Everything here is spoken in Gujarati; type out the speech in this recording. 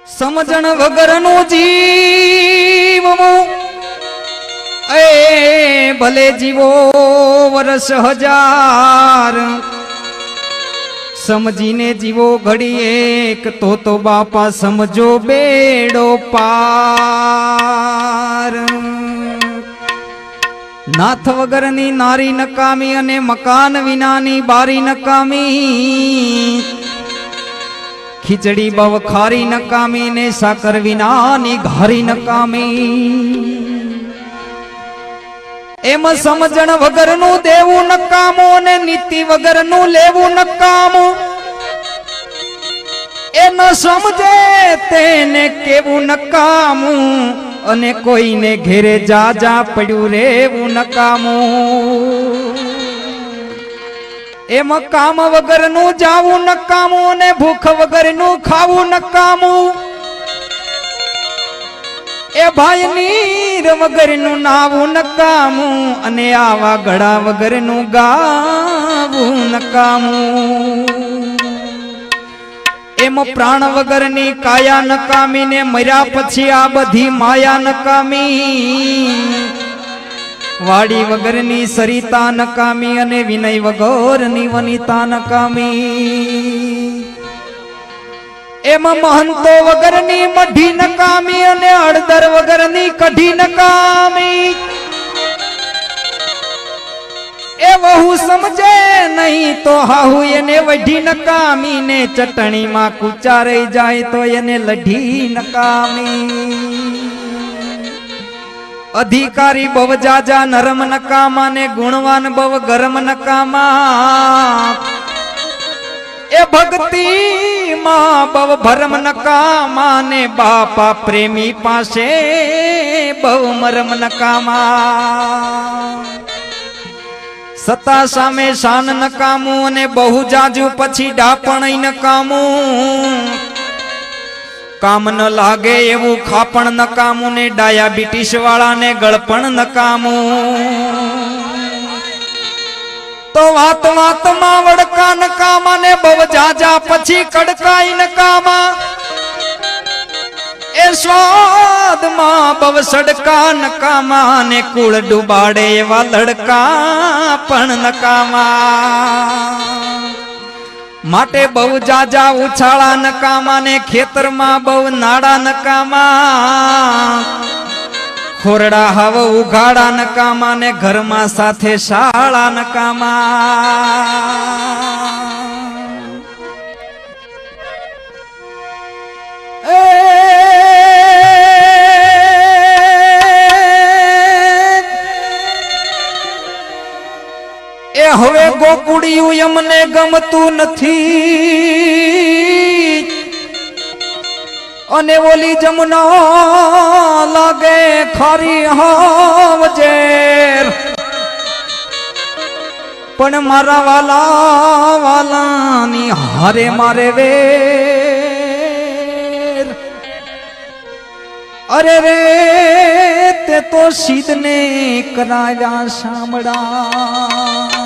સમજણ વગરનું જીવવું એ ભલે જીવો વર્ષ હજાર, સમજીને જીવો ઘડી એક તો બાપા સમજો બેડો પાર। નાથ વગરની નારી નકામી અને મકાન વિનાની બારી નકામી, ખીચડી બવ ખારી નકામી ને સાકર વિનાની ઘારી નકામી। એમ સમજણ વગરનું દેવું નકામું ને નીતિ વગરનું લેવું નકામું। એ ન સમજે તેને કેવું નકામું અને કોઈને ઘેરે જા જા પડ્યું રેવું નકામું। એમ કામ વગરનું જાવું નકામું ને ભૂખ વગરનું ખાવું નકામું। એ ભાઈ નીર વગરનું નાવું નકામું અને આવા ગળા વગરનું ગાવું નકામું। એમ પ્રાણ વગરની કાયા નકામી ને મર્યા પછી આ બધી માયા નકામી। વાડી વગરની સરિતા નકામી અને વિનય વગરની વનિતા નકામી। એમાં મહંતો વગરની મઢી નકામી અને હળદર વગરની કઢી નકામી। એ વહુ સમજે નહીં તો હાહુ એને વઢી નકામી ને ચટણીમાં કૂચા રહી જાય તો એને લઢી નકામી। અધિકારી બવ જાજા નરમ નકામા ને ગુણવાન બવ ગરમ નકામા। એ ભક્તિ માં બવ ભરમ નકામા ને બાપા પ્રેમી પાસે બવ મરમ નકામા। સતા સામે શાન નકામું અને બહુ જાજુ પછી ડાપણ નકામું। કામ ન લાગે એવું ખાપણ નકામું ને ડાયાબિટીસ વાળાને ગળપણ નકામું। તો વાત વાતમાં વડકા નકામા ને બવ જાજા પછી કડકાઈ નકામા। એ સ્વાદમાં બવ સડકા નકામા ને કુળ ડુબાડે એવા લડકા પણ નકામા। માટે બહુ જાજા ઉછાળા નકામા ને ખેતરમાં બહુ નાડા નકામા। ખોરડા હાવ ઉઘાડા નકામા ને ઘરમાં સાથે શાળા નકામા। એ હવે ગોકુડિયું એમને ગમતું નથી અને ઓલી જમુના લાગે ખારી હાવજેર। પણ મારા વાલા વાલાની હારે મારે વેર। અરે રે તે તો સીધને કરાવ્યા સાંભળા।